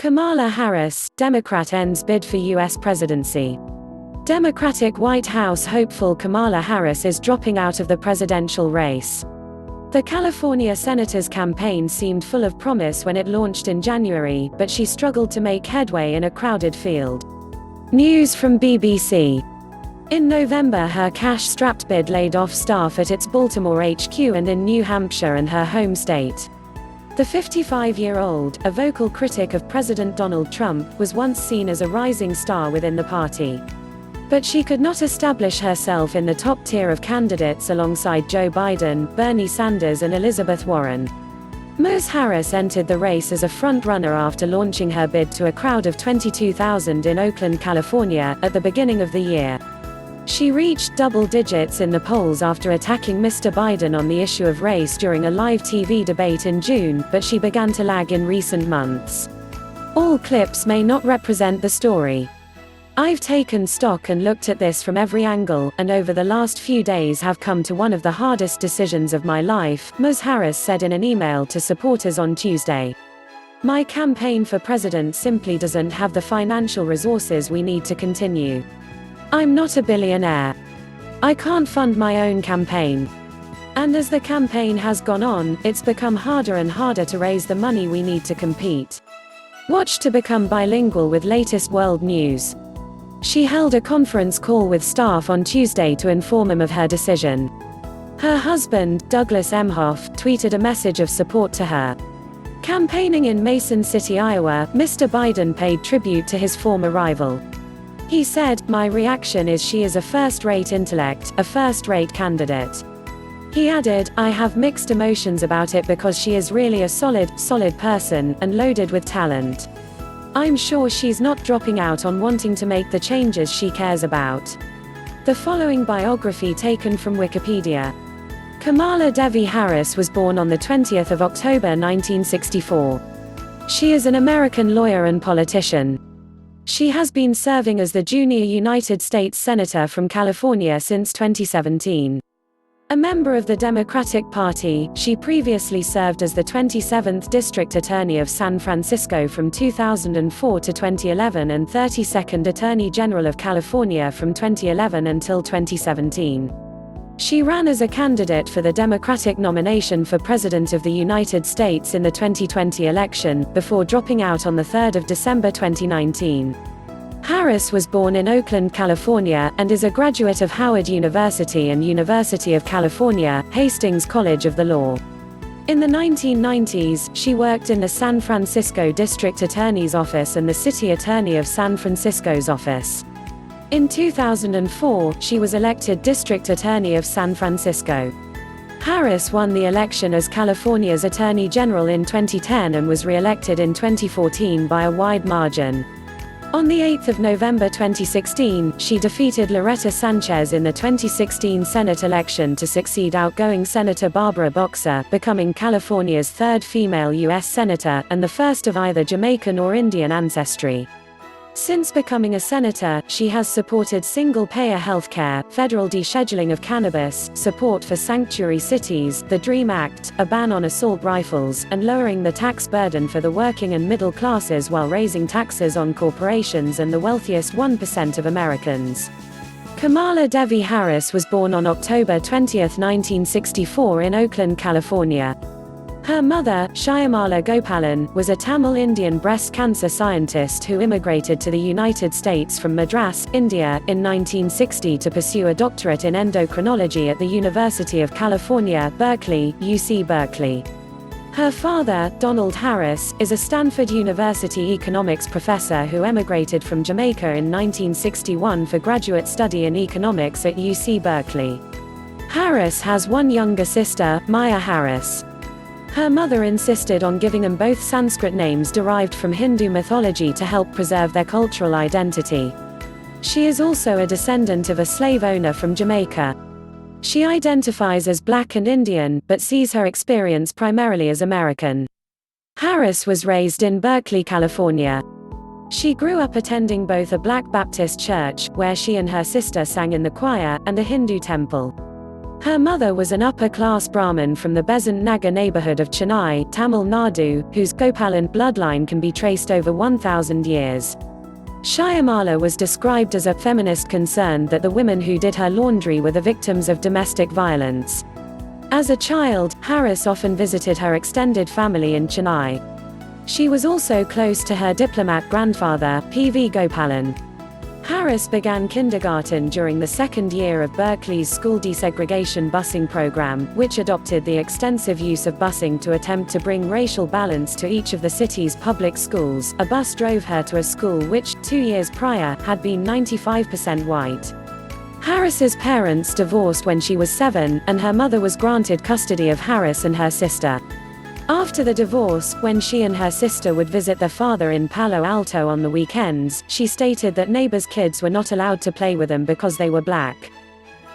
Kamala Harris, Democrat ends bid for U.S. presidency. Democratic White House hopeful Kamala Harris is dropping out of the presidential race. The California senator's campaign seemed full of promise when it launched in January, but she struggled to make headway in a crowded field. News from BBC. In November, her cash-strapped bid laid off staff at its Baltimore HQ and in New Hampshire and her home state. The 55-year-old, a vocal critic of President Donald Trump, was once seen as a rising star within the party. But she could not establish herself in the top tier of candidates alongside Joe Biden, Bernie Sanders and Elizabeth Warren. Ms. Harris entered the race as a front-runner after launching her bid to a crowd of 22,000 in Oakland, California, at the beginning of the year. She reached double digits in the polls after attacking Mr. Biden on the issue of race during a live TV debate in June, but she began to lag in recent months. All clips may not represent the story. I've taken stock and looked at this from every angle, and over the last few days have come to one of the hardest decisions of my life, Ms. Harris said in an email to supporters on Tuesday. My campaign for president simply doesn't have the financial resources we need to continue. I'm not a billionaire. I can't fund my own campaign. And as the campaign has gone on, it's become harder and harder to raise the money we need to compete. Watch to become bilingual with latest world news. She held a conference call with staff on Tuesday to inform them of her decision. Her husband, Douglas Emhoff, tweeted a message of support to her. Campaigning in Mason City, Iowa, Mr. Biden paid tribute to his former rival. He said, "My reaction is she is a first-rate intellect, a first-rate candidate." He added, "I have mixed emotions about it because she is really a solid person, and loaded with talent. I'm sure she's not dropping out on wanting to make the changes she cares about." The following biography taken from Wikipedia. Kamala Devi Harris was born on the 20th of October 1964. She is an American lawyer and politician. She has been serving as the junior United States Senator from California since 2017. A member of the Democratic Party, she previously served as the 27th District Attorney of San Francisco from 2004 to 2011 and 32nd Attorney General of California from 2011 until 2017. She ran as a candidate for the Democratic nomination for President of the United States in the 2020 election, before dropping out on 3 December 2019. Harris was born in Oakland, California, and is a graduate of Howard University and University of California, Hastings College of the Law. In the 1990s, she worked in the San Francisco District Attorney's Office and the City Attorney of San Francisco's office. In 2004, she was elected District Attorney of San Francisco. Harris won the election as California's Attorney General in 2010 and was re-elected in 2014 by a wide margin. On 8 November 2016, she defeated Loretta Sanchez in the 2016 Senate election to succeed outgoing Senator Barbara Boxer, becoming California's third female U.S. Senator, and the first of either Jamaican or Indian ancestry. Since becoming a senator, she has supported single-payer health care, federal descheduling of cannabis, support for sanctuary cities, the DREAM Act, a ban on assault rifles, and lowering the tax burden for the working and middle classes while raising taxes on corporations and the wealthiest 1% of Americans. Kamala Devi Harris was born on October 20, 1964 in Oakland, California. Her mother, Shyamala Gopalan, was a Tamil Indian breast cancer scientist who immigrated to the United States from Madras, India, in 1960 to pursue a doctorate in endocrinology at the University of California, Berkeley, UC Berkeley. Her father, Donald Harris, is a Stanford University economics professor who emigrated from Jamaica in 1961 for graduate study in economics at UC Berkeley. Harris has one younger sister, Maya Harris. Her mother insisted on giving them both Sanskrit names derived from Hindu mythology to help preserve their cultural identity. She is also a descendant of a slave owner from Jamaica. She identifies as Black and Indian, but sees her experience primarily as American. Harris was raised in Berkeley, California. She grew up attending both a Black Baptist church, where she and her sister sang in the choir, and a Hindu temple. Her mother was an upper-class Brahmin from the Besant Nagar neighborhood of Chennai, Tamil Nadu, whose Gopalan bloodline can be traced over 1,000 years. Shyamala was described as a feminist concerned that the women who did her laundry were the victims of domestic violence. As a child, Harris often visited her extended family in Chennai. She was also close to her diplomat grandfather, P.V. Gopalan. Harris began kindergarten during the second year of Berkeley's school desegregation busing program, which adopted the extensive use of busing to attempt to bring racial balance to each of the city's public schools. A bus drove her to a school which, 2 years prior, had been 95% white. Harris's parents divorced when she was 7, and her mother was granted custody of Harris and her sister. After the divorce, when she and her sister would visit their father in Palo Alto on the weekends, she stated that neighbors' kids were not allowed to play with them because they were black.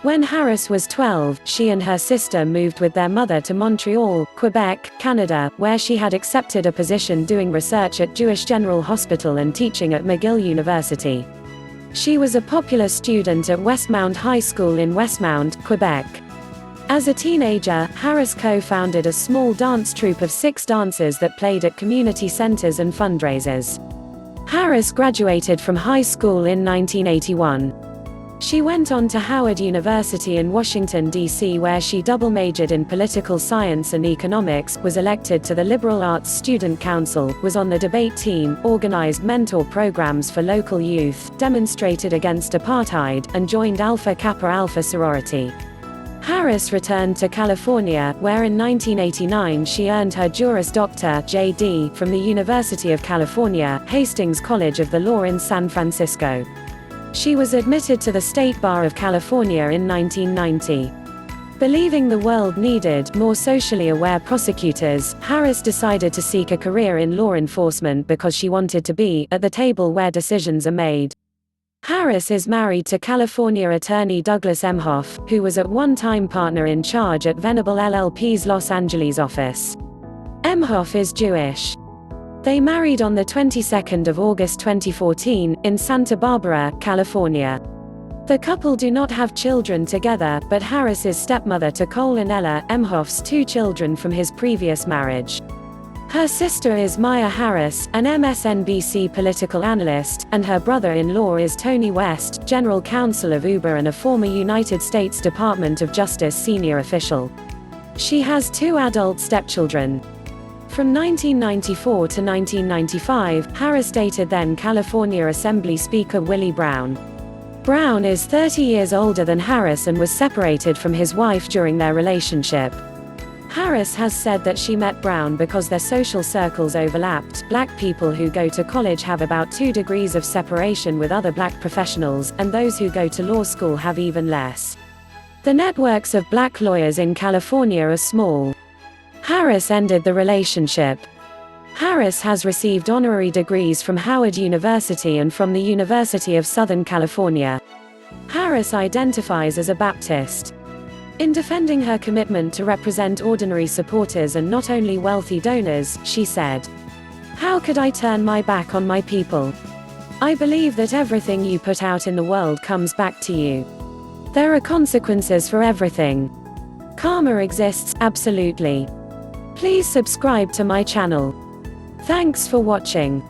When Harris was 12, she and her sister moved with their mother to Montreal, Quebec, Canada, where she had accepted a position doing research at Jewish General Hospital and teaching at McGill University. She was a popular student at Westmount High School in Westmount, Quebec. As a teenager, Harris co-founded a small dance troupe of 6 dancers that played at community centers and fundraisers. Harris graduated from high school in 1981. She went on to Howard University in Washington, D.C., where she double majored in political science and economics, was elected to the Liberal Arts Student Council, was on the debate team, organized mentor programs for local youth, demonstrated against apartheid, and joined Alpha Kappa Alpha sorority. Harris returned to California, where in 1989 she earned her Juris Doctor (JD) from the University of California, Hastings College of the Law in San Francisco. She was admitted to the State Bar of California in 1990. Believing the world needed more socially aware prosecutors, Harris decided to seek a career in law enforcement because she wanted to be at the table where decisions are made. Harris is married to California attorney Douglas Emhoff, who was at one time partner in charge at Venable LLP's Los Angeles office. Emhoff is Jewish. They married on the 22nd of August 2014, in Santa Barbara, California. The couple do not have children together, but Harris is stepmother to Cole and Ella, Emhoff's 2 children from his previous marriage. Her sister is Maya Harris, an MSNBC political analyst, and her brother-in-law is Tony West, general counsel of Uber and a former United States Department of Justice senior official. She has 2 adult stepchildren. From 1994 to 1995, Harris dated then California Assembly Speaker Willie Brown. Brown is 30 years older than Harris and was separated from his wife during their relationship. Harris has said that she met Brown because their social circles overlapped. Black people who go to college have about 2 degrees of separation with other black professionals, and those who go to law school have even less. The networks of black lawyers in California are small. Harris ended the relationship. Harris has received honorary degrees from Howard University and from the University of Southern California. Harris identifies as a Baptist. In defending her commitment to represent ordinary supporters and not only wealthy donors, she said, "How could I turn my back on my people? I believe that everything you put out in the world comes back to you. There are consequences for everything. Karma exists, absolutely. Please subscribe to my channel. Thanks for watching."